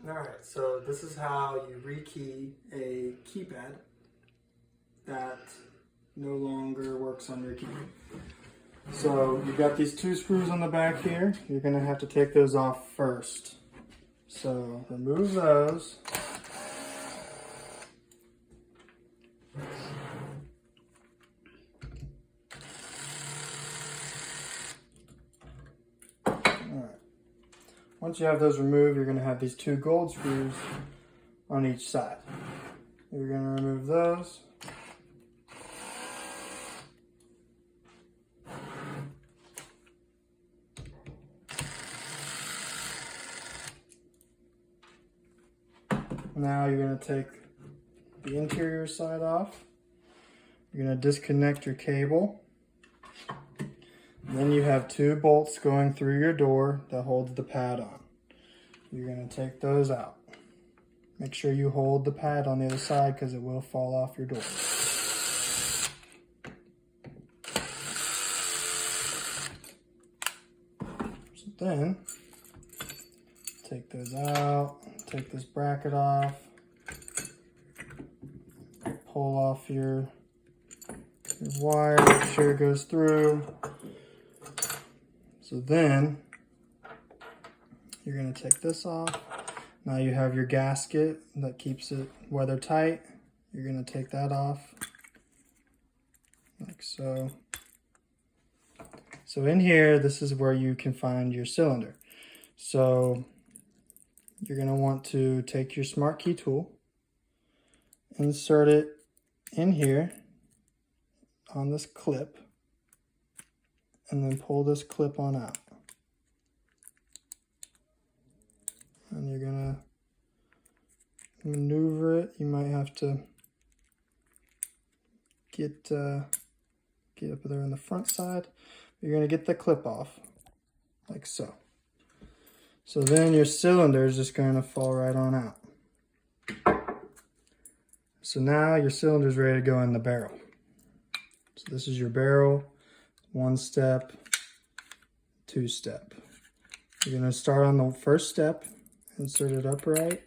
Alright, so this is how you rekey a keypad that no longer works on your key. So you've got these two screws on the back here. You're going to have to take those off first. So remove those. Once you have those removed, you're going to have these two gold screws on each side. You're going to remove those. Now you're going to take the interior side off. You're going to disconnect your cable. Then you have two bolts going through your door that holds the pad on. You're going to take those out. Make sure you hold the pad on the other side because it will fall off your door. So then, take those out, take this bracket off, pull off your wire, make sure it goes through. So then, you're going to take this off. Now you have your gasket that keeps it weather tight. You're going to take that off, like so. So in here, this is where you can find your cylinder. So you're going to want to take your smart key tool, insert it in here on this clip, and then pull this clip on out. And you're gonna maneuver it. You might have to get up there on the front side. You're gonna get the clip off, like so. So then your cylinder is just gonna fall right on out. So now your cylinder is ready to go in the barrel. So this is your barrel. One step, two step. You're going to start on the first step, insert it upright,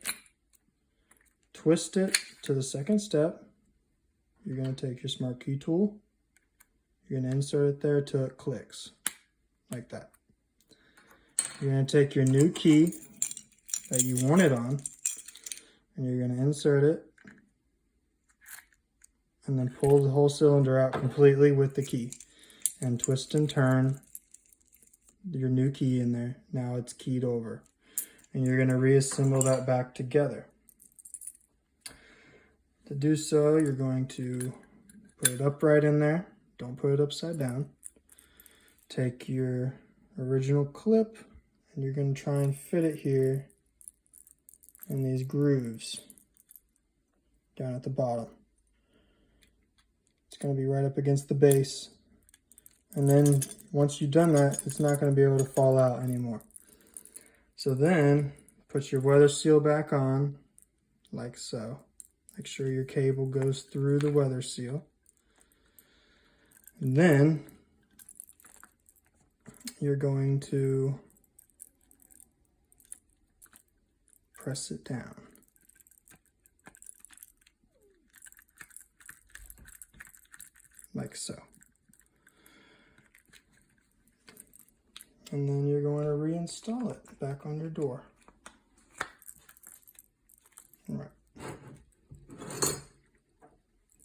twist it to the second step. You're going to take your smart key tool, you're going to insert it there till it clicks, like that. You're going to take your new key that you want it on, and you're going to insert it, and then pull the whole cylinder out completely with the key. And twist and turn your new key in there. Now it's keyed over. And you're going to reassemble that back together. To do so, you're going to put it upright in there. Don't put it upside down. Take your original clip and you're going to try and fit it here in these grooves down at the bottom. It's going to be right up against the base. And then once you've done that, it's not going to be able to fall out anymore. So then put your weather seal back on, like so. Make sure your cable goes through the weather seal. And then you're going to press it down. Like so. And then you're going to reinstall it back on your door. All right.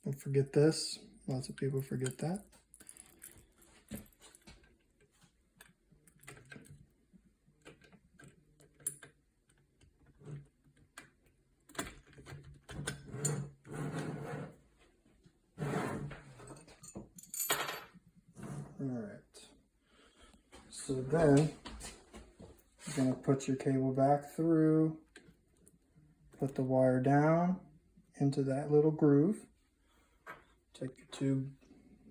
Don't forget this. Lots of people forget that. All right. So then, you're going to put your cable back through, put the wire down into that little groove, take your two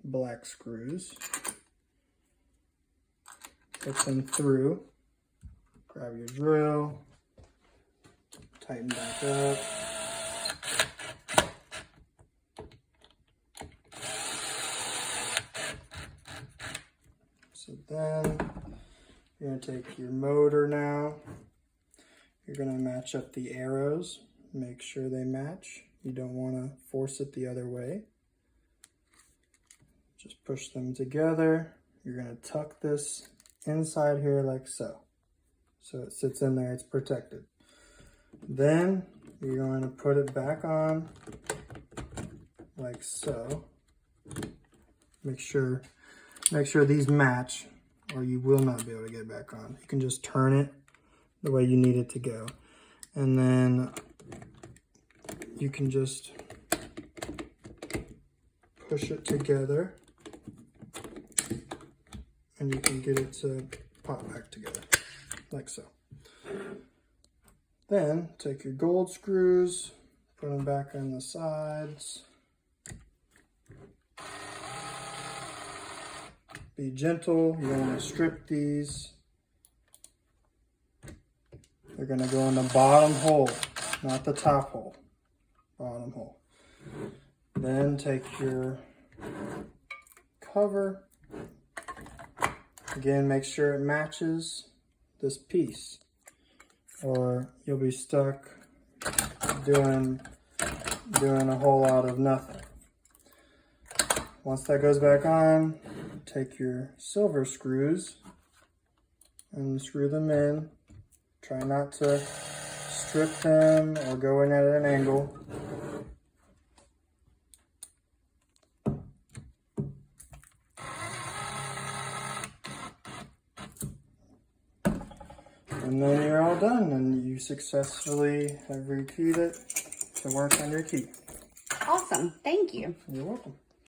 black screws, put them through, grab your drill, tighten back up. So then you're going to take your motor now, you're going to match up the arrows. Make sure they match. You don't want to force it the other way. Just push them together. You're going to tuck this inside here like so. So it sits in there, it's protected. Then you're going to put it back on like so. Make sure these match, or you will not be able to get back on. You can just turn it the way you need it to go. And then you can just push it together and you can get it to pop back together, like so. Then take your gold screws, put them back on the sides. Be gentle, you don't want to strip these. They're going to go in the bottom hole, not the top hole, bottom hole. Then take your cover. Again, make sure it matches this piece, or you'll be stuck doing a whole lot of nothing. Once that goes back on, take your silver screws and screw them in. Try not to strip them or go in at an angle. And then you're all done, and you successfully have rekeyed it to work on your key. Awesome. Thank you. You're welcome.